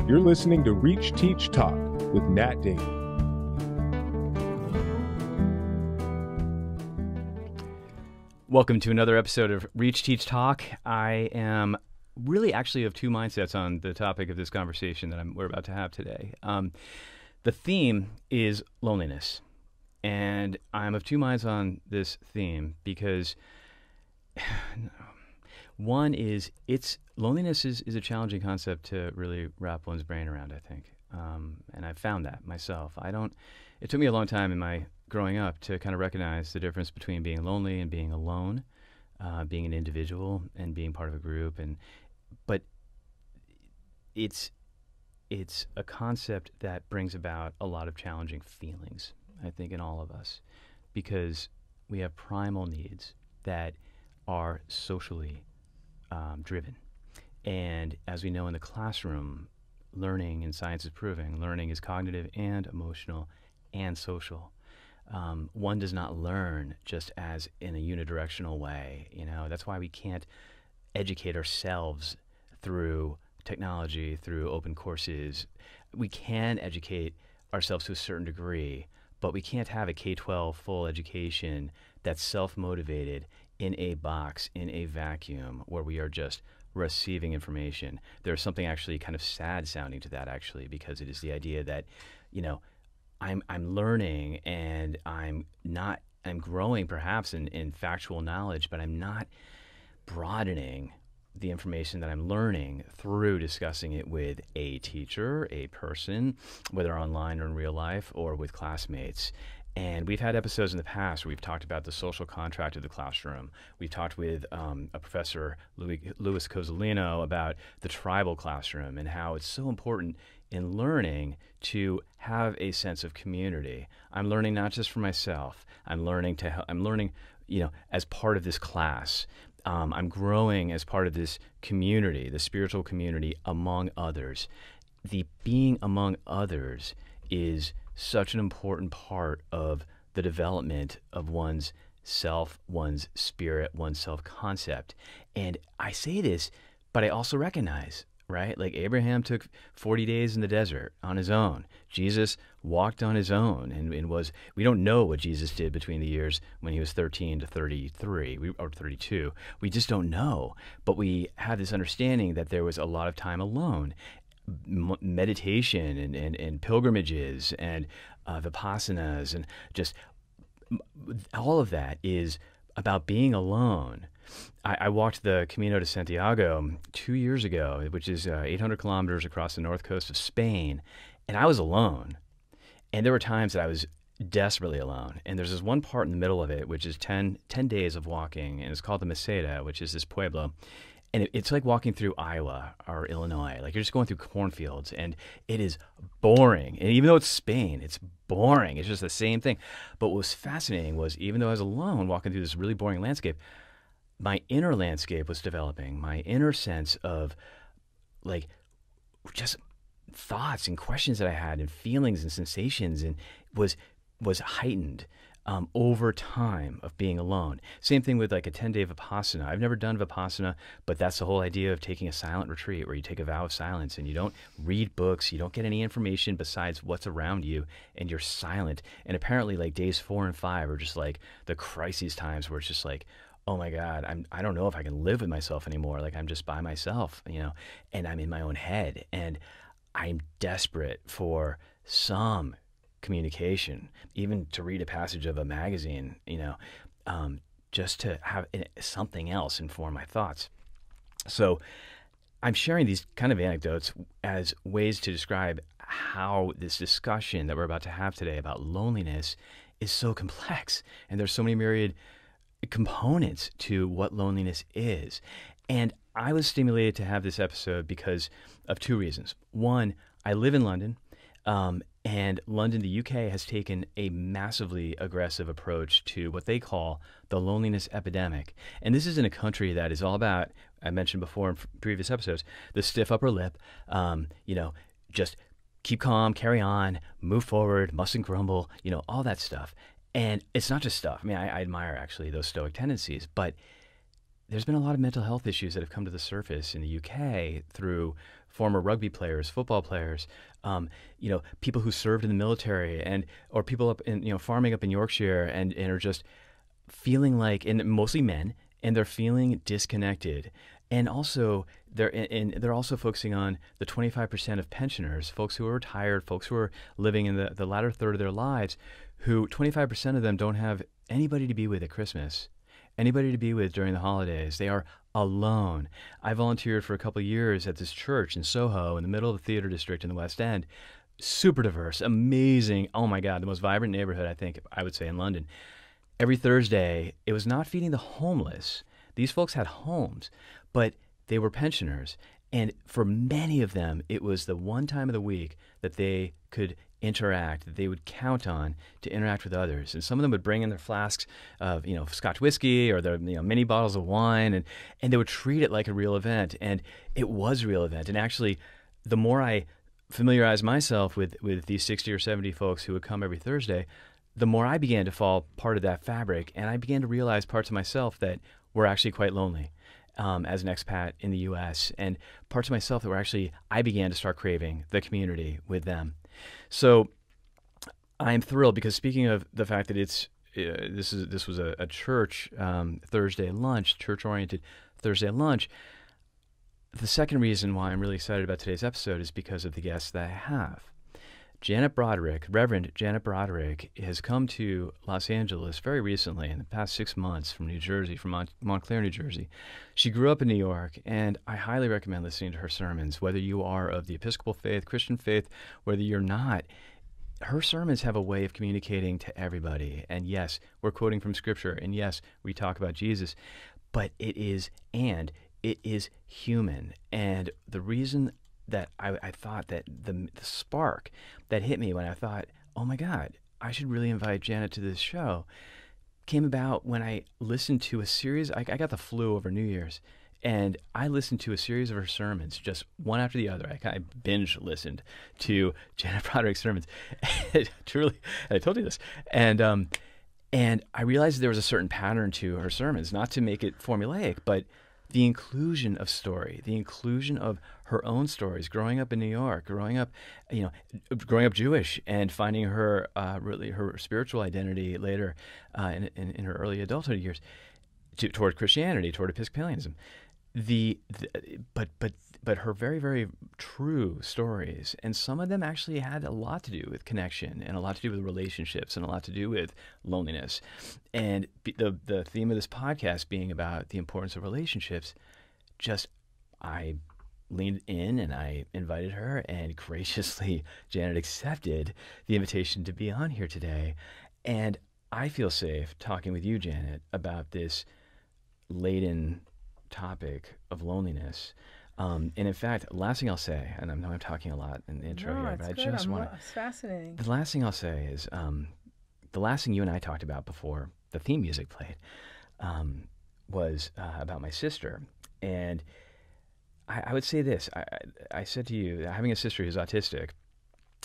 You're listening to Reach, Teach, Talk with Nat Davey. Welcome to another episode of Reach, Teach, Talk. I am really actually of two mindsets on the topic of this conversation that we're about to have today. The theme is loneliness, and I'm of two minds on this theme because one is loneliness is a challenging concept to really wrap one's brain around, I think. And I've found that myself. It took me a long time in my growing up to kind of recognize the difference between being lonely and being alone, being an individual and being part of a group. But it's a concept that brings about a lot of challenging feelings, I think, in all of us, because we have primal needs that are socially driven. And as we know in the classroom, learning, and science is proving, learning is cognitive and emotional and social. One does not learn just as in a unidirectional way. That's why we can't educate ourselves through technology, through open courses. We can educate ourselves to a certain degree, but we can't have a K-12 full education that's self-motivated in a box, in a vacuum, where we are just receiving information. There's something actually kind of sad sounding to that, actually, because it is the idea that, I'm learning and I'm growing perhaps in factual knowledge, but I'm not broadening the information that I'm learning through discussing it with a teacher, a person, whether online or in real life, or with classmates. And we've had episodes in the past where we've talked about the social contract of the classroom. We've talked with a professor, Louis Cozzolino, about the tribal classroom and how it's so important in learning to have a sense of community. I'm learning not just for myself. I'm learning, as part of this class. I'm growing as part of this community, the spiritual community among others. The being among others is such an important part of the development of one's self, one's spirit, one's self-concept. And I say this, but I also recognize, right? Like Abraham took 40 days in the desert on his own. Jesus walked on his own and we don't know what Jesus did between the years when he was 13 to 33 or 32. We just don't know. But we have this understanding that there was a lot of time alone. Meditation and pilgrimages and vipassanas, and just all of that is about being alone. I walked the Camino de Santiago 2 years ago, which is 800 kilometers across the north coast of Spain, and I was alone. And there were times that I was desperately alone. And there's this one part in the middle of it, which is 10 days of walking, and it's called the Meseta, which is this pueblo. And it's like walking through Iowa or Illinois. Like you're just going through cornfields, and it is boring. And even though it's Spain, it's boring. It's just the same thing. But what was fascinating was, even though I was alone walking through this really boring landscape, my inner landscape was developing. My inner sense of like just thoughts and questions that I had and feelings and sensations and was heightened. Over time of being alone. Same thing with like a 10-day Vipassana. I've never done Vipassana, but that's the whole idea of taking a silent retreat where you take a vow of silence and you don't read books, you don't get any information besides what's around you, and you're silent. And apparently like days 4 and 5 are just like the crises times where it's just like, oh my God, I don't know if I can live with myself anymore. Like I'm just by myself, and I'm in my own head. And I'm desperate for some communication, even to read a passage of a magazine, just to have something else inform my thoughts. So I'm sharing these kind of anecdotes as ways to describe how this discussion that we're about to have today about loneliness is so complex. And there's so many myriad components to what loneliness is. And I was stimulated to have this episode because of two reasons. One, I live in London, and London, the UK, has taken a massively aggressive approach to what they call the loneliness epidemic. And this is in a country that is all about, I mentioned before in previous episodes, the stiff upper lip, just keep calm, carry on, move forward, mustn't grumble, all that stuff. And it's not just stuff. I mean, I admire actually those stoic tendencies, but there's been a lot of mental health issues that have come to the surface in the UK through former rugby players, football players, people who served in the military, or people up in farming up in Yorkshire, and are just feeling like, and mostly men, and they're feeling disconnected. And also, they're also focusing on the 25% of pensioners, folks who are retired, folks who are living in the latter third of their lives, who 25% of them don't have anybody to be with at Christmas, anybody to be with during the holidays. They are alone. I volunteered for a couple of years at this church in Soho, in the middle of the theater district in the West End. Super diverse, amazing. Oh my God, the most vibrant neighborhood, I think, I would say, in London. Every Thursday, it was not feeding the homeless. These folks had homes, but they were pensioners. And for many of them, it was the one time of the week that they could interact, that they would count on to interact with others. And some of them would bring in their flasks of, Scotch whiskey, or their, mini bottles of wine, and they would treat it like a real event. And it was a real event. And actually, the more I familiarized myself with these 60 or 70 folks who would come every Thursday, the more I began to fall part of that fabric. And I began to realize parts of myself that were actually quite lonely. As an expat in the U.S., and parts of myself that I began to start craving the community with them. So I'm thrilled, because speaking of the fact that this was a church Thursday lunch, church-oriented Thursday lunch, the second reason why I'm really excited about today's episode is because of the guests that I have. Janet Broderick, Reverend Janet Broderick, has come to Los Angeles very recently, in the past 6 months, from New Jersey, from Montclair, New Jersey. She grew up in New York, and I highly recommend listening to her sermons, whether you are of the Episcopal faith, Christian faith, whether you're not. Her sermons have a way of communicating to everybody. And yes, we're quoting from Scripture, and yes, we talk about Jesus, but it is human. And the reason that I thought that the spark that hit me when I thought, oh my God, I should really invite Janet to this show, came about when I listened to a series. I got the flu over New Year's, and I listened to a series of her sermons, just one after the other. I binge listened to Janet Broderick's sermons. Truly, and I told you this. And I realized there was a certain pattern to her sermons, not to make it formulaic, but the inclusion of story, the inclusion of her own stories, growing up in New York, growing up Jewish, and finding her really her spiritual identity later in her early adulthood years toward Christianity, toward Episcopalianism. But her very, very true stories, and some of them actually had a lot to do with connection, and a lot to do with relationships, and a lot to do with loneliness. And the theme of this podcast being about the importance of relationships, I leaned in and I invited her, and graciously Janet accepted the invitation to be on here today. And I feel safe talking with you, Janet, about this laden topic of loneliness. And in fact, last thing I'll say, and I know I'm talking a lot in the intro here, but I just want to... It's fascinating. The last thing I'll say is, the last thing you and I talked about before the theme music played was about my sister. And I would say this. I said to you, having a sister who's autistic,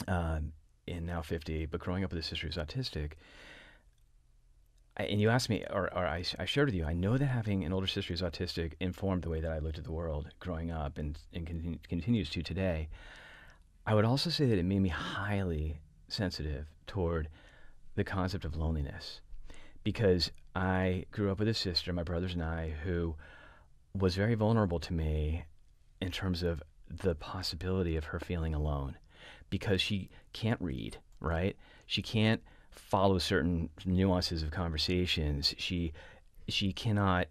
and now 50, but growing up with a sister who's autistic, and you asked me, or I shared with you, I know that having an older sister who's autistic informed the way that I looked at the world growing up, and continues to today. I would also say that it made me highly sensitive toward the concept of loneliness, because I grew up with a sister, my brothers and I, who was very vulnerable to me in terms of the possibility of her feeling alone, because she can't read, right? She can't follow certain nuances of conversations. She cannot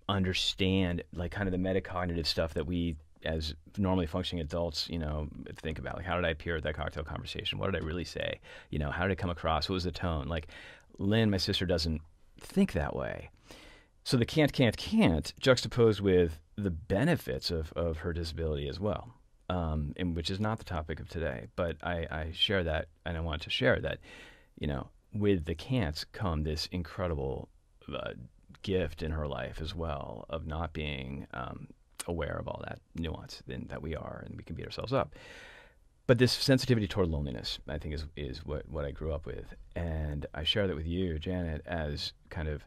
understand, like, kind of the metacognitive stuff that we, as normally functioning adults, think about. Like, how did I appear at that cocktail conversation? What did I really say? How did it come across? What was the tone? Like, Lynn, my sister, doesn't think that way. So the can't juxtaposed with the benefits of her disability as well. And which is not the topic of today, but I share that, and I want to share that, with the can'ts come this incredible gift in her life as well, of not being aware of all that nuance that we are, and we can beat ourselves up. But this sensitivity toward loneliness, I think, is what I grew up with, and I share that with you, Janet, as kind of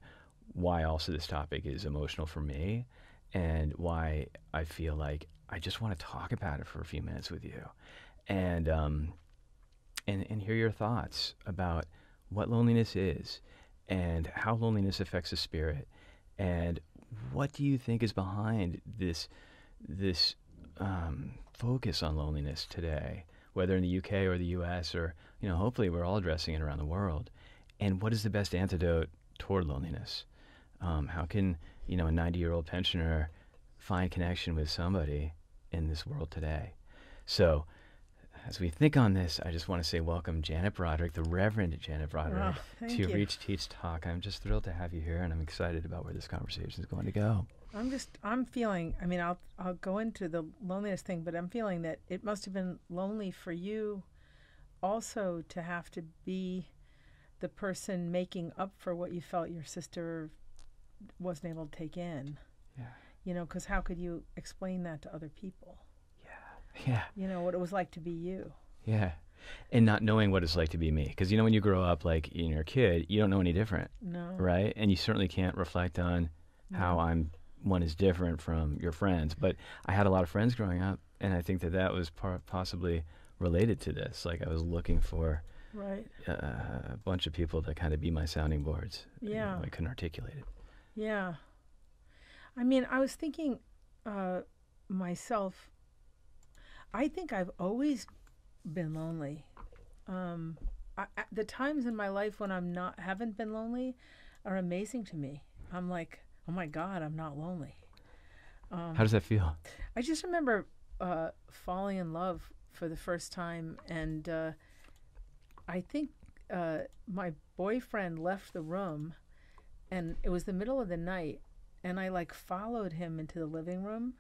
why also this topic is emotional for me, and why I feel like I just want to talk about it for a few minutes with you, and and hear your thoughts about what loneliness is, and how loneliness affects the spirit, and what do you think is behind this focus on loneliness today, whether in the UK or the US, or hopefully we're all addressing it around the world. And what is the best antidote toward loneliness? How can a 90-year-old pensioner find connection with somebody in this world today? So, as we think on this, I just want to say welcome Janet Broderick, the Reverend Janet Broderick, to Reach, Teach, Talk. I'm just thrilled to have you here, and I'm excited about where this conversation is going to go. I'm feeling, I mean, I'll go into the loneliness thing, but I'm feeling that it must have been lonely for you also to have to be the person making up for what you felt your sister wasn't able to take in. Yeah. Because how could you explain that to other people? Yeah. What it was like to be you. Yeah. And not knowing what it's like to be me. Because, when you grow up, like, you're a kid, you don't know any different. No. Right? And you certainly can't reflect on how one is different from your friends. But I had a lot of friends growing up, and I think that was possibly related to this. Like, I was looking for a bunch of people to kind of be my sounding boards. Yeah. I couldn't articulate it. Yeah. I mean, I was thinking myself, I think I've always been lonely. The times in my life when haven't been lonely are amazing to me. I'm like, oh my God, I'm not lonely. How does that feel? I just remember falling in love for the first time, and I think my boyfriend left the room, and it was the middle of the night, and I followed him into the living room.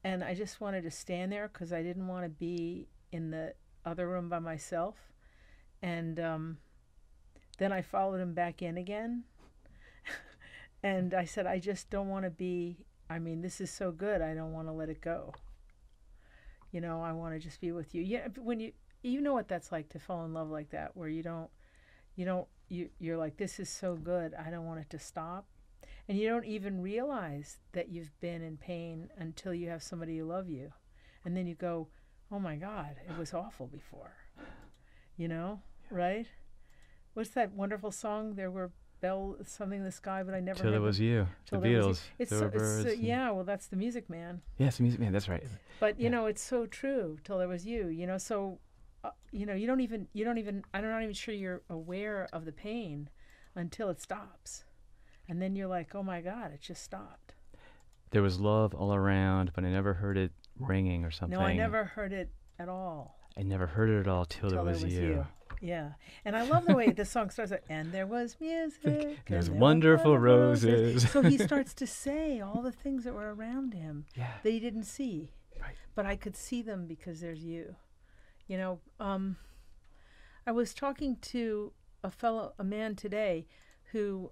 And I just wanted to stand there because I didn't want to be in the other room by myself. And then I followed him back in again. And I said, I just don't want to be, this is so good. I don't want to let it go. I want to just be with you. Yeah, when you know what that's like to fall in love like that, where you're like, this is so good. I don't want it to stop. And you don't even realize that you've been in pain until you have somebody who love you. And then you go, oh my God, it was awful before. Right? What's that wonderful song? There were bells, something in the sky, but I never Till It Was You. The Beatles. There were birds. Well, that's the Music Man. Yes, the Music Man, that's right. But, it's so true, till there was you. So, I'm not even sure you're aware of the pain until it stops. And then you're like, oh my God, it just stopped. There was love all around, but I never heard it ringing or something. No, I never heard it at all. I never heard it at all till there was you. Yeah. And I love the way the song starts, and there was music. There's wonderful roses. So he starts to say all the things that were around him that he didn't see. Right. But I could see them because there's you. I was talking to a man today who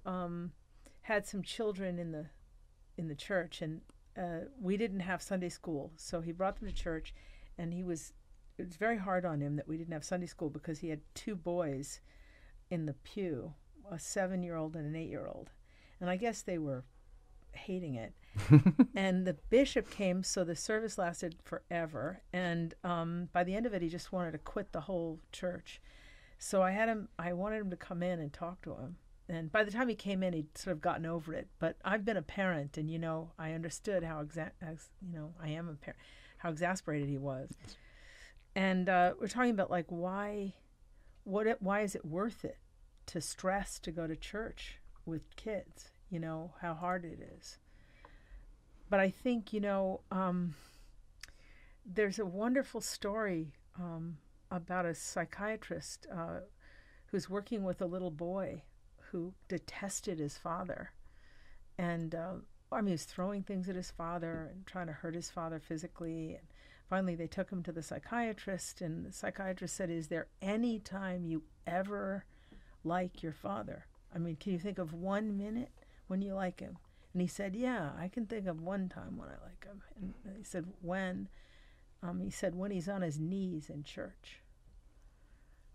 had some children in the church, and we didn't have Sunday school, so he brought them to church, and it was very hard on him that we didn't have Sunday school because he had two boys in the pew, a 7-year-old and an 8-year-old, and I guess they were hating it. And the bishop came, so the service lasted forever, and by the end of it he just wanted to quit the whole church. So I wanted him to come in and talk to him. And by the time he came in, he'd sort of gotten over it. But I've been a parent, and I understood how I am a parent, how exasperated he was. And we're talking about why is it worth it to stress to go to church with kids? How hard it is. But I think there's a wonderful story about a psychiatrist who's working with a little boy who detested his father, and he was throwing things at his father and trying to hurt his father physically. And finally, they took him to the psychiatrist, and the psychiatrist said, "Is there any time you ever like your father? Can you think of 1 minute when you like him?" And he said, "Yeah, I can think of one time when I like him." And he said, "When?" He said, "When he's on his knees in church."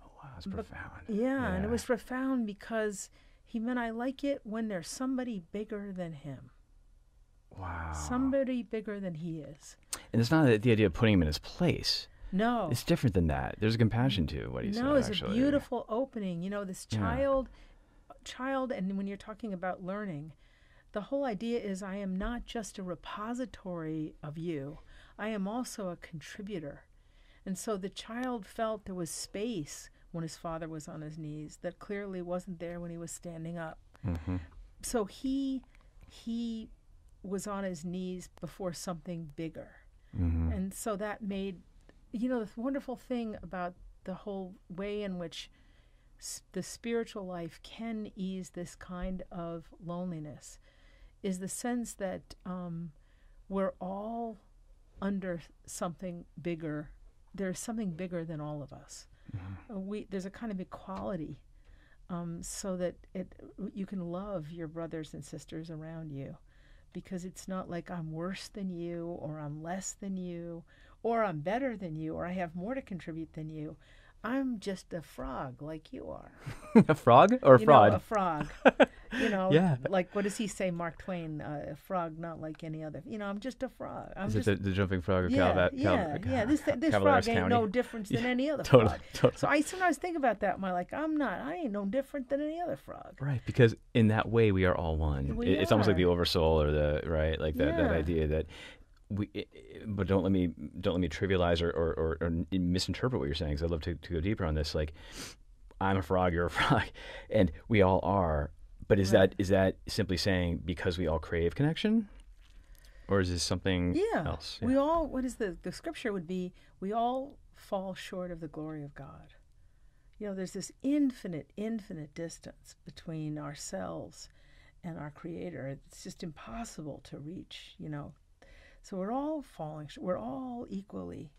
Oh, wow, that's profound. Yeah, and it was profound because He meant I like it when there's somebody bigger than him. Wow. Somebody bigger than he is. And it's not the idea of putting him in his place. No. It's different than that. There's a compassion to what he said, No, it's actually. a beautiful opening. You know, this child, and when you're talking about learning, the whole idea is I am not just a repository of you. I am also a contributor. And so the child felt there was space when his father was on his knees that clearly wasn't there when he was standing up. Mm-hmm. So he was on his knees before something bigger. Mm-hmm. And so that made, you know, the wonderful thing about the whole way in which the spiritual life can ease this kind of loneliness is the sense that we're all under something bigger. There's something bigger than all of us. Mm-hmm. There's a kind of equality, so that you can love your brothers and sisters around you, because it's not like I'm worse than you, or I'm less than you, or I'm better than you, or I have more to contribute than you. I'm just a frog like you are. A frog or a fraud? A frog. You know, yeah. Like, what does he say, Mark Twain? A frog not like any other. You know, I'm just a frog. Is it the jumping frog of This frog ain't no different than any other frog. Totally. So I sometimes think about that. I ain't no different than any other frog. Right, because in that way we are all one. It's almost like the oversoul, or that idea that but don't let me trivialize or misinterpret what you're saying, because I'd love to go deeper on this. Like, I'm a frog, you're a frog, and we all are. But is that simply saying because we all crave connection, or is this something else? Yeah. We all. What is the scripture would be? We all fall short of the glory of God. You know, there's this infinite distance between ourselves and our Creator. It's just impossible to reach. You know. So we're all falling. We're all equally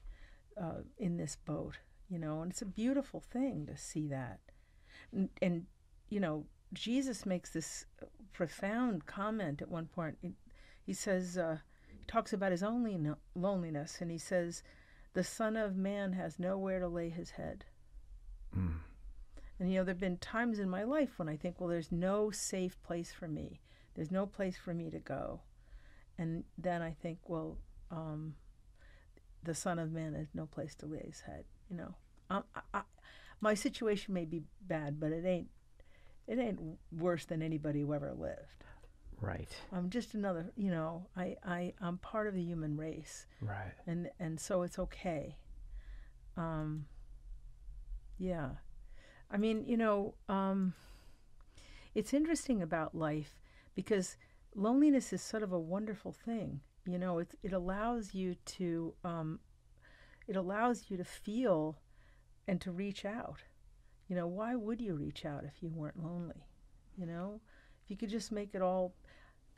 in this boat, you know, and it's a beautiful thing to see that. And you know, Jesus makes this profound comment at one point. He says, he talks about his own loneliness, and he says, "The Son of Man has nowhere to lay his head." Mm. And you know, there have been times in my life when I think, well, there's no safe place for me. There's no place for me to go. And then I think, well, the Son of Man has no place to lay his head. You know, my situation may be bad, but it ain't worse than anybody who ever lived. Right. I'm just another. You know, I'm part of the human race. Right. And so it's okay. Yeah. I mean, you know, it's interesting about life because loneliness is sort of a wonderful thing. You know, it allows you to feel and to reach out. You know, why would you reach out if you weren't lonely? You know, if you could just make it all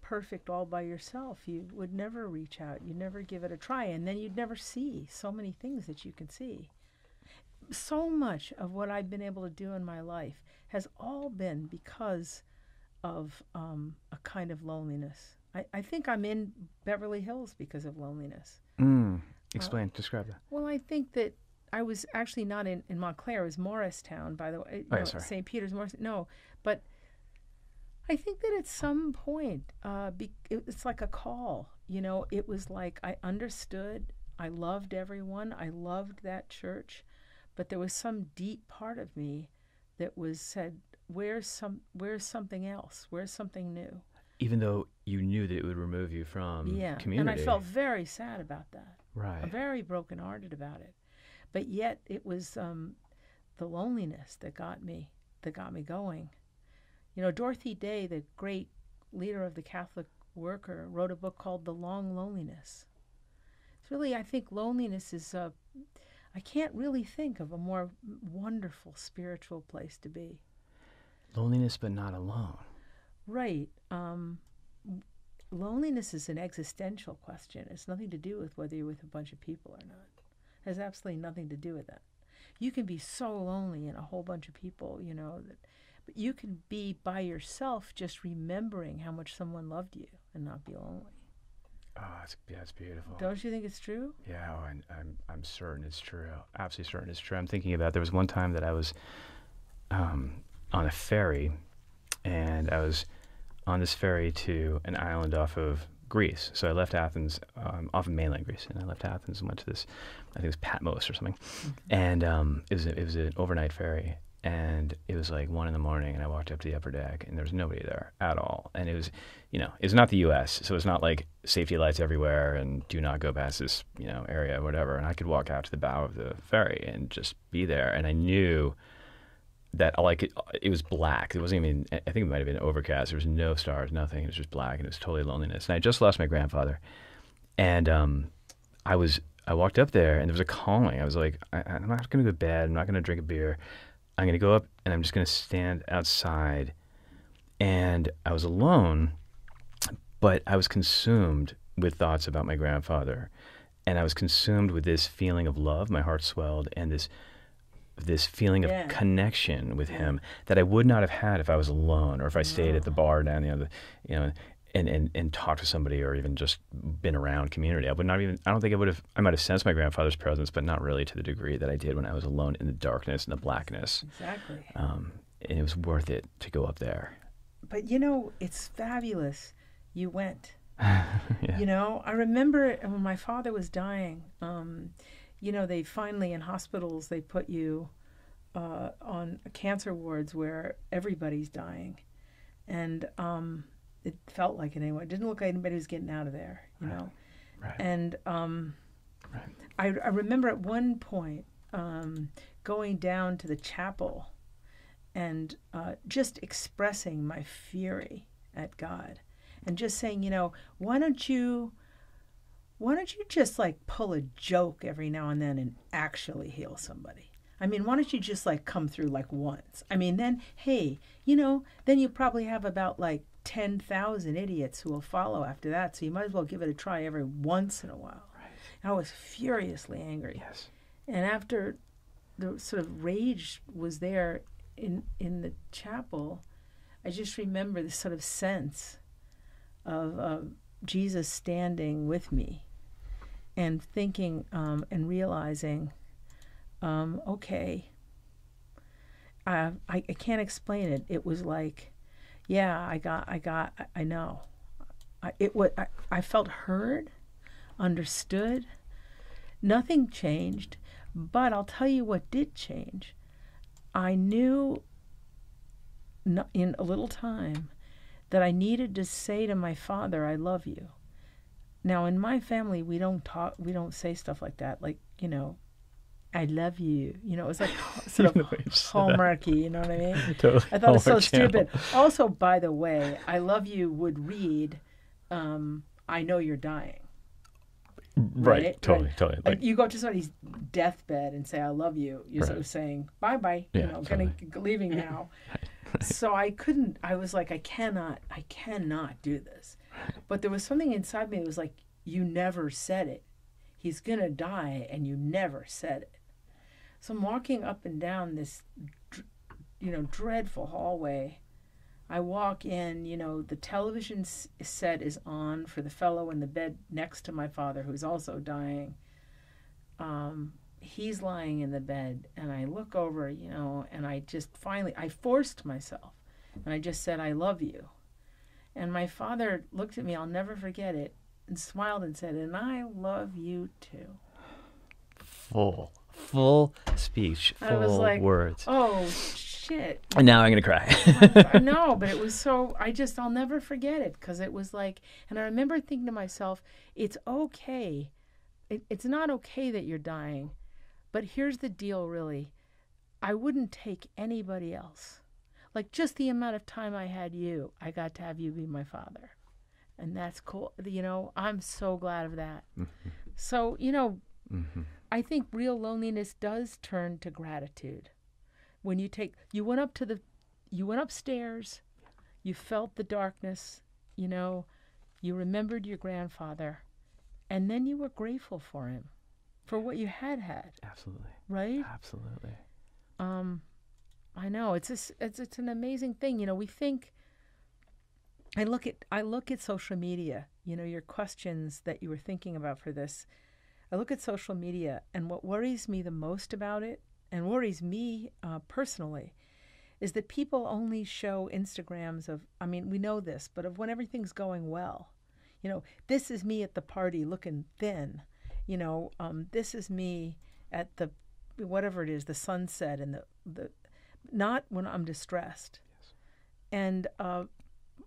perfect all by yourself, you would never reach out. You'd never give it a try, and then you'd never see so many things that you can see. So much of what I've been able to do in my life has all been because of a kind of loneliness. I think I'm in Beverly Hills because of loneliness. Explain, describe that. Well, I think that I was actually not in Montclair. It was Morristown, by the way. Sorry. St. Peter's, Morristown. No, but I think that at some point, it's like a call. You know, it was like I understood. I loved everyone. I loved that church. But there was some deep part of me that said, where's something else? Where's something new? Even though you knew that it would remove you from community. And I felt very sad about that. Right. I'm very brokenhearted about it. But yet it was the loneliness that got me going. You know, Dorothy Day, the great leader of the Catholic worker, wrote a book called The Long Loneliness. It's really, I think loneliness is I can't really think of a more wonderful spiritual place to be. Loneliness, but not alone. Right. Loneliness is an existential question. It's nothing to do with whether you're with a bunch of people or not. It has absolutely nothing to do with that. You can be so lonely in a whole bunch of people, you know, but you can be by yourself just remembering how much someone loved you and not be lonely. Oh, that's beautiful. Don't you think it's true? Yeah, I'm certain it's true. Absolutely certain it's true. I'm thinking about, there was one time that I was on a ferry, and I was on this ferry to an island off of Greece. So I left Athens, off of mainland Greece, and I left Athens and went to this, I think it was Patmos or something, and it was an overnight ferry, and it was like 1 a.m, and I walked up to the upper deck, and there was nobody there at all, and it was, it's not the U.S., so it's not like safety lights everywhere and do not go past this, area or whatever, and I could walk out to the bow of the ferry and just be there, and I knew that it was black. It wasn't even, I think it might have been overcast. There was no stars, nothing. It was just black, and it was totally loneliness. And I just lost my grandfather. And I walked up there, and there was a calling. I was like, I'm not going to go to bed. I'm not going to drink a beer. I'm going to go up, and I'm just going to stand outside. And I was alone, but I was consumed with thoughts about my grandfather. And I was consumed with this feeling of love. My heart swelled, and this feeling of connection with him that I would not have had if I was alone, or if I stayed at the bar down and talked to somebody, or even just been around community. I don't think I might have sensed my grandfather's presence, but not really to the degree that I did when I was alone in the darkness and the blackness. Exactly. And it was worth it to go up there. But it's fabulous. You went. Yeah. I remember when my father was dying, they finally, in hospitals, they put you on cancer wards where everybody's dying. And it felt like it anyway. It didn't look like anybody was getting out of there, know. Right. And Right. I remember at one point going down to the chapel and just expressing my fury at God and just saying, why don't you just pull a joke every now and then and actually heal somebody? I mean, why don't you just come through once? I mean, then, hey, then you probably have about 10,000 idiots who will follow after that. So you might as well give it a try every once in a while. Right. And I was furiously angry. Yes. And after the sort of rage was there in the chapel, I just remember this sort of sense of Jesus standing with me and thinking and realizing, okay, I can't explain it. It was like, yeah, I know. I felt heard, understood. Nothing changed, but I'll tell you what did change. I knew in a little time that I needed to say to my father, I love you. Now, in my family, we don't say stuff like that. I love you. It was sort of hallmarky, you know what I mean? Totally. I thought it was so stupid. Also, by the way, I love you would read, I know you're dying. Right. Totally. You go to somebody's deathbed and say, I love you. You're sort of saying, bye-bye, leaving now. So I was like, I cannot do this. But there was something inside me that was like, you never said it. He's going to die, and you never said it. So I'm walking up and down this, dreadful hallway. I walk in, the television set is on for the fellow in the bed next to my father, who's also dying. He's lying in the bed, and I look over, and I just I forced myself, and I just said, I love you. And my father looked at me, I'll never forget it, and smiled and said, and I love you too. Full speech, full I was like, words. Oh, shit. And now I'm going to cry. I know, but it was so, I'll never forget it, because it was like, and I remember thinking to myself, it's okay. It's not okay that you're dying, but here's the deal, really. I wouldn't take anybody else. Just the amount of time I had you, I got to have you be my father. And that's cool. I'm so glad of that. Mm-hmm. So, mm-hmm. I think real loneliness does turn to gratitude. When you went upstairs, you felt the darkness, you remembered your grandfather, and then you were grateful for him, for what you had. Absolutely. Right? Absolutely. I know it's an amazing thing. We think. I look at social media. Your questions that you were thinking about for this. I look at social media, and what worries me the most about it, and worries me personally, is that people only show Instagrams of, I mean, we know this, but of when everything's going well. You know, this is me at the party looking thin. You know, this is me at the, whatever it is, the sunset and the not when I'm distressed. Yes. And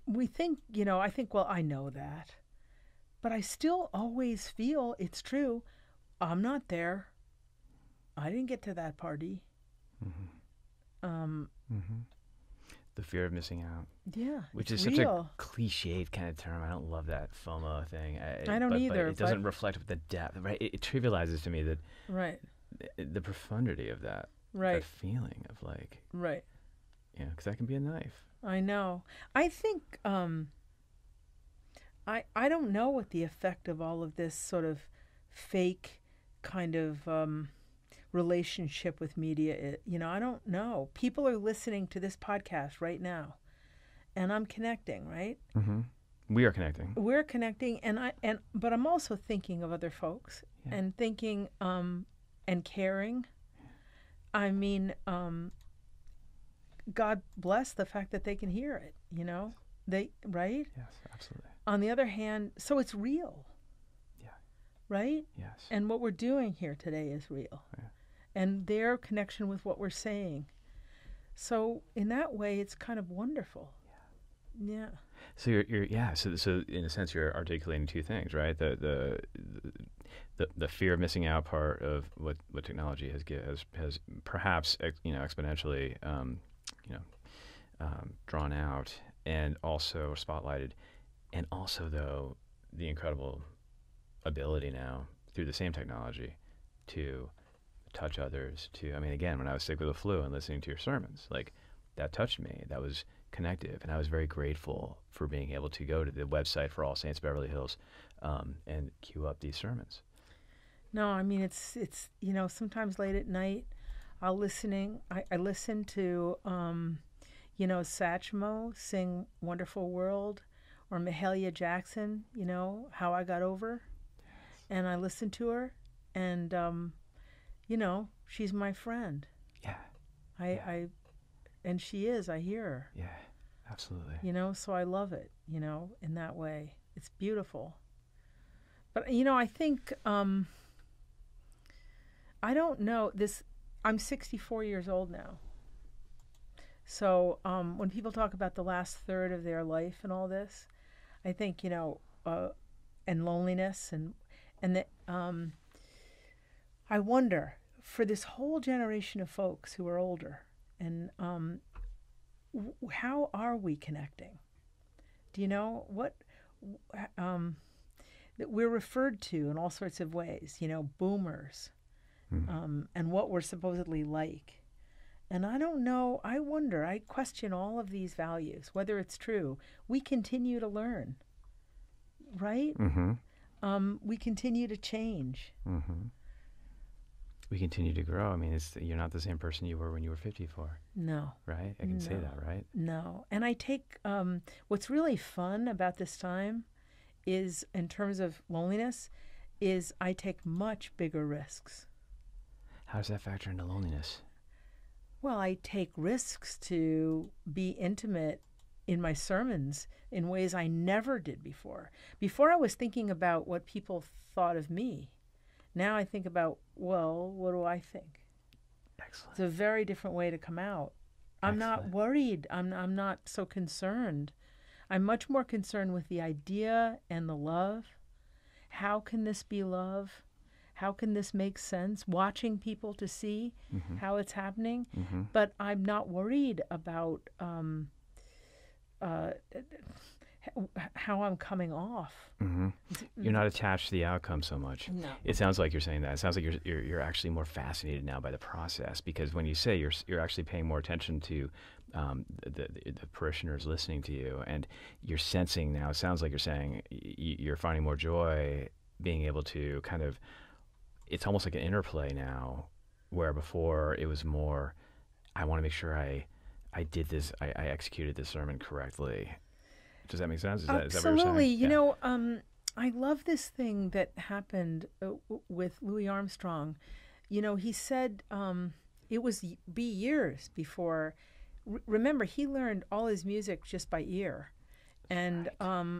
we think, you know, I think, well, I know that. But I still always feel it's true. I'm not there. I didn't get to that party. The fear of missing out. Yeah, Which is real. such a cliched kind of term. I don't love that FOMO thing. I don't either. But it doesn't reflect the depth, right? It trivializes to me that Right. the profundity of that, Right. that feeling of like, Right. yeah, because that can be a knife. I know. I think I don't know what the effect of all of this sort of fake kind of relationship with media is. You know, I don't know. People are listening to this podcast right now, and I'm connecting, right? We are connecting. We're connecting, but I'm also thinking of other folks and thinking and caring. I mean, God bless the fact that they can hear it, you know? Right? Yes, absolutely. On the other hand, so it's real. Yeah. Right? Yes. And what we're doing here today is real. Yeah. And their connection with what we're saying. So in that way, it's kind of wonderful. Yeah. So you're So in a sense, you're articulating two things, right? The fear of missing out part of what technology has perhaps exponentially drawn out and also spotlighted, and also though the incredible ability now through the same technology to touch others. I mean, again, when I was sick with the flu and listening to your sermons, like that touched me. That was connective, and I was very grateful for being able to go to the website for All Saints Beverly Hills and queue up these sermons. No, I mean it's you know, sometimes late at night I listen to you know, Satchmo sing Wonderful World, or Mahalia Jackson, you know, How I Got Over. And I listen to her, and you know, she's my friend. Yeah. And she is, I hear her. Yeah, absolutely. You know, so I love it, you know, in that way. It's beautiful. But, you know, I think, I don't know, I'm 64 years old now. So when people talk about the last third of their life and all this, I think, you know, and loneliness and that I wonder, for this whole generation of folks who are older, and how are we connecting? Do you know what that we're referred to in all sorts of ways? You know, boomers, and what we're supposedly like. And I don't know. I wonder. I question all of these values, whether it's true. We continue to learn, right? We continue to change. We continue to grow. I mean, you're not the same person you were when you were 54. No. Right? I can say that, right? No. And I take, what's really fun about this time is, in terms of loneliness, is I take much bigger risks. How does that factor into loneliness? Well, I take risks to be intimate in my sermons in ways I never did before. Before I was thinking about what people thought of me. Now I think about, well, what do I think? Excellent. It's a very different way to come out. I'm not worried. I'm not so concerned. I'm much more concerned with the idea and the love. How can this be love? How can this make sense? Watching people to see how it's happening. But I'm not worried about how I'm coming off. You're not attached to the outcome so much. No. It sounds like you're saying that. It sounds like you're actually more fascinated now by the process, because when you say you're actually paying more attention to the parishioners listening to you, and you're sensing now. It sounds like you're saying you're finding more joy being able to kind of. It's almost like an interplay now, where before it was more, I want to make sure I did this, I executed this sermon correctly. Does that make sense? Is that what you're saying? Absolutely. You know, I love this thing that happened with Louis Armstrong. You know, he said it was be years before remember, he learned all his music just by ear, and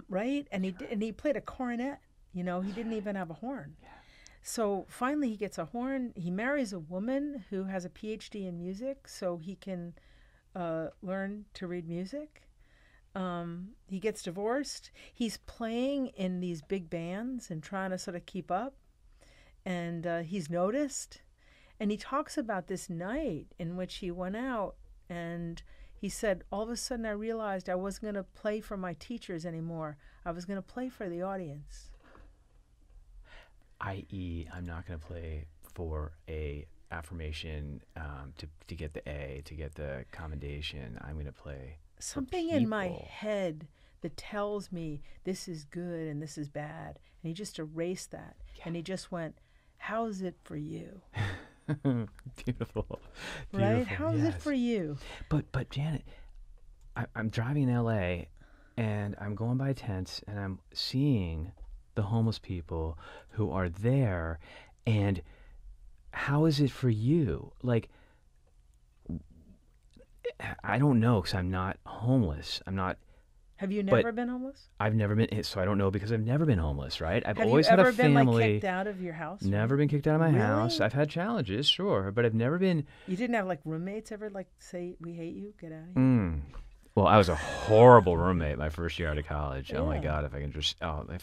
right, and he played a cornet. He didn't even have a horn. Yeah. So finally, he gets a horn. He marries a woman who has a PhD in music, so he can learn to read music. He gets divorced. He's playing in these big bands and trying to sort of keep up, and he's noticed. And he talks about this night in which he went out, and he said, all of a sudden I realized I wasn't going to play for my teachers anymore. I was going to play for the audience. I.e., I'm not going to play for a affirmation to get the A, to get the commendation. I'm going to play something in my head that tells me this is good and this is bad. And he just erased that. Yeah. And he just went, how's it for you? Beautiful. Right? How's it for you? But Janet, I'm driving in L.A. and I'm going by tents and I'm seeing the homeless people who are there, and how is it for you? Like, I don't know, because I'm not homeless. I'm not. Have you never been homeless? I've never been, so I don't know, because I've never been homeless, right? I've Have always you had ever a family. been like kicked out of your house? Never been kicked out of my Really? house. I've had challenges, sure, but I've never been. You didn't have like roommates ever like say, we hate you, get out of here? Well, I was a horrible roommate my first year out of college. Yeah. Oh my God, if I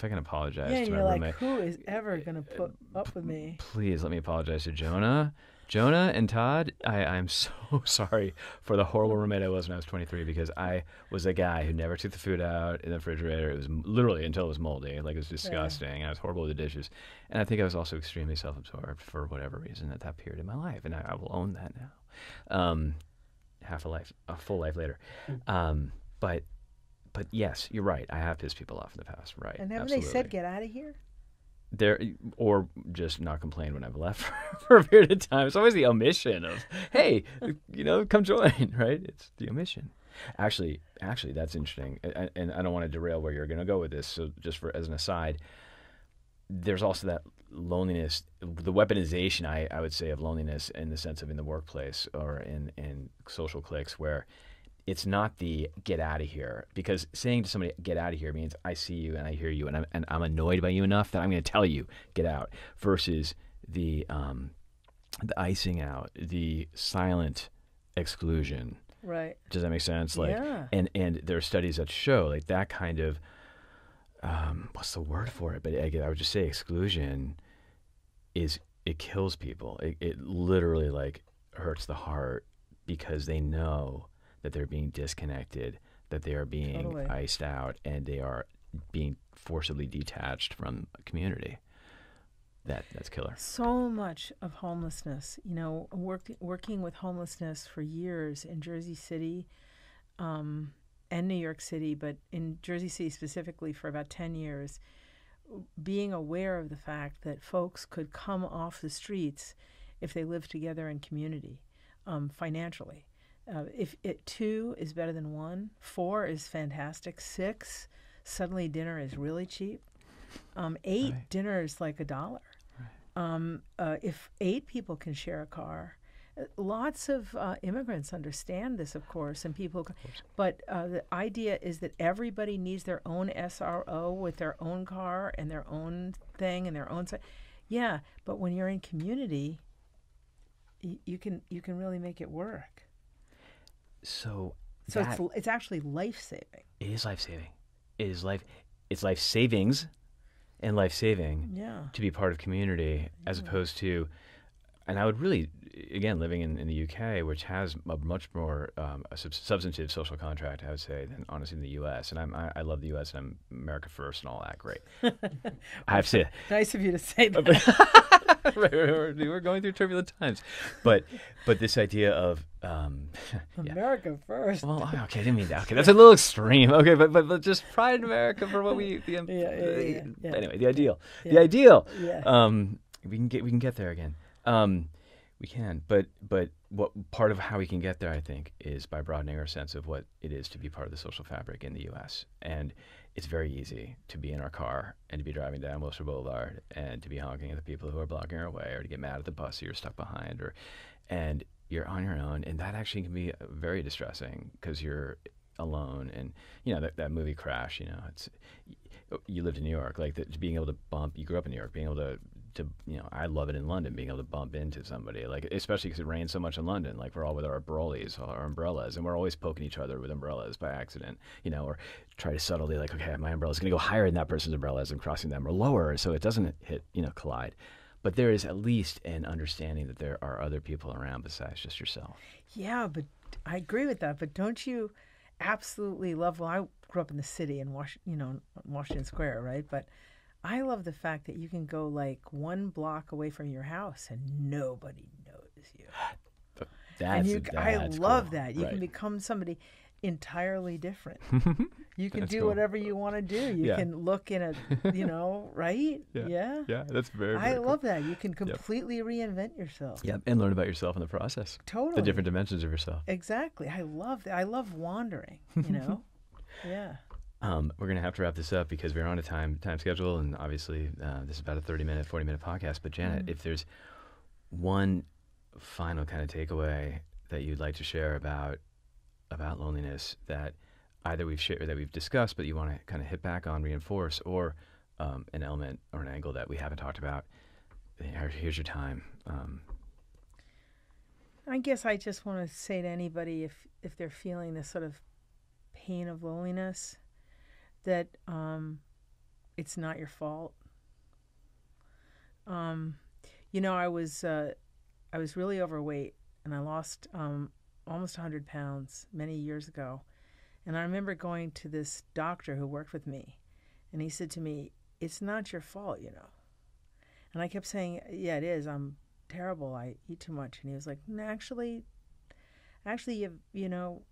can apologize Yeah, and to my you're like, roommate. who is ever going to put up with me? Please let me apologize to Jonah and Todd. I'm so sorry for the horrible roommate I was when I was 23, because I was a guy who never took the food out in the refrigerator. It was literally until it was moldy. Like, it was disgusting. Yeah. I was horrible with the dishes. And I think I was also extremely self-absorbed for whatever reason at that period in my life. And I will own that now. A full life later. But yes, you're right. I have pissed people off in the past, right? And haven't absolutely. they said, get out of here? Or just not complain when I've left for a period of time. It's always the omission of, hey, come join, right? It's the omission. Actually, that's interesting. And I don't want to derail where you're going to go with this. So just as an aside, there's also that loneliness, the weaponization, I would say, of loneliness in the sense of in the workplace or in social cliques, where it's not the get out of here, because saying to somebody get out of here means I see you and I hear you and I'm annoyed by you enough that I'm going to tell you get out, versus the icing out, the silent exclusion. Right. Does that make sense? Like, yeah. And there are studies that show like that kind of what's the word for it? But I would just say exclusion it kills people. It literally like hurts the heart, because they know that they're being disconnected, that they are being Totally. iced out, and they are being forcibly detached from a community. That's killer. So much of homelessness, working with homelessness for years in Jersey City and New York City, but in Jersey City specifically for about 10 years, being aware of the fact that folks could come off the streets if they live together in community, financially. If 2 is better than 1, 4 is fantastic, 6, suddenly dinner is really cheap. 8, Right. dinner is like $1. Right. If 8 people can share a car, lots of immigrants understand this, of course, and people. But the idea is that everybody needs their own SRO with their own car and their own thing and their own. Yeah, but when you're in community, you can really make it work. So it's actually life-saving. It is life-saving. It's life savings and life-saving. Yeah. To be part of community, as opposed to, and I would really, again, living in the UK, which has a much more a substantive social contract, I would say, than honestly in the US. And I love the US, and I'm America first and all that. Great. I have to. Nice of you to say that. Right, we're going through turbulent times, but this idea of America first. Well, okay, I didn't mean that. Okay, that's a little extreme. Okay, but just pride in America for what we. Yeah. Anyway, the ideal. Yeah. The ideal. Yeah. We can get there again. We can, but what part of how we can get there, I think, is by broadening our sense of what it is to be part of the social fabric in the U.S. And it's very easy to be in our car and to be driving down Wilshire Boulevard and to be honking at the people who are blocking our way, or to get mad at the bus you're stuck behind, and you're on your own, and that actually can be very distressing because you're alone. And that movie Crash, you lived in New York, like being able to bump. You grew up in New York, being able to I love it in London, being able to bump into somebody, like especially because it rains so much in London. Like we're all with our brollies, our umbrellas, and we're always poking each other with umbrellas by accident, or try to subtly like, okay, my umbrella's going to go higher than that person's umbrella as I'm crossing them, or lower, so it doesn't hit, collide. But there is at least an understanding that there are other people around besides just yourself. Yeah, but I agree with that. But don't you absolutely love? Well, I grew up in the city in Washington Square, right? But I love the fact that you can go like 1 block away from your house and nobody knows you. I love cool. that. You Right. can become somebody entirely different. You can do cool. whatever you want to do. You can look in a, right? Yeah. Yeah, that's very, very I cool. love that. You can completely reinvent yourself. Yep, and learn about yourself in the process. Totally. The different dimensions of yourself. Exactly. I love that. I love wandering, Yeah. We're going to have to wrap this up because we're on a time schedule, and obviously this is about a 30-minute, 40-minute podcast. But Janet, if there's one final kind of takeaway that you'd like to share about loneliness that either we've shared or that we've discussed, but you want to kind of hit back on, reinforce, or an element or an angle that we haven't talked about, here's your time. I guess I just want to say to anybody, if they're feeling this sort of pain of loneliness, that it's not your fault. I was really overweight, and I lost almost 100 pounds many years ago. And I remember going to this doctor who worked with me, and he said to me, "It's not your fault, And I kept saying, "Yeah, it is. I'm terrible. I eat too much." And he was like, "No, actually, we know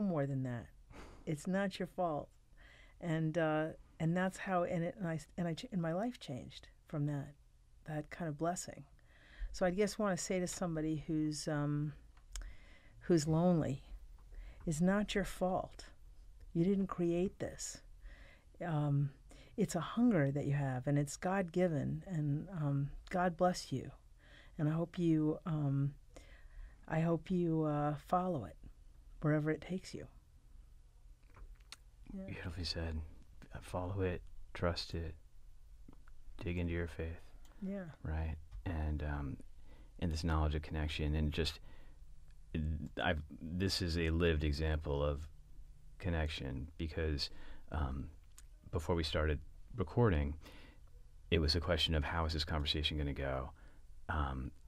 more than that. It's not your fault." And that's how and my life changed from that kind of blessing. So I just want to say to somebody who's lonely, it's not your fault. You didn't create this. It's a hunger that you have, and it's God-given, and God bless you. And I hope you follow it wherever it takes you. Yeah. Beautifully said. Follow it, trust it, dig into your faith. Yeah. Right. And this knowledge of connection, and this is a lived example of connection because before we started recording, it was a question of how is this conversation going to go?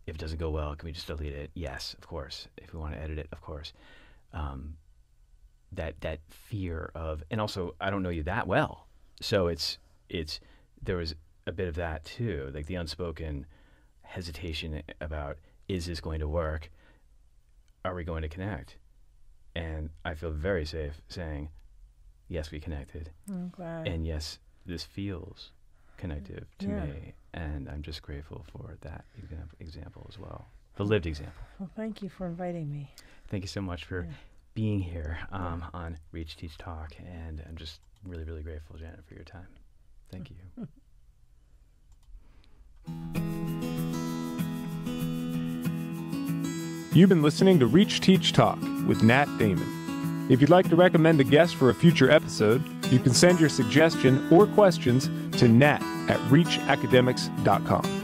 If it doesn't go well, can we just delete it? Yes, of course. If we want to edit it, of course. That fear of, and also I don't know you that well, so there was a bit of that too, like the unspoken hesitation about, is this going to work? Are we going to connect? And I feel very safe saying, yes, we connected. I'm glad. And yes, this feels connective to me, and I'm just grateful for that example as well, the lived example. Well, thank you for inviting me. Thank you so much for being here on Reach, Teach, Talk, and I'm just really, really grateful, Janet, for your time. Thank you. You've been listening to Reach, Teach, Talk with Nat Damon. If you'd like to recommend a guest for a future episode, you can send your suggestion or questions to nat@reachacademics.com.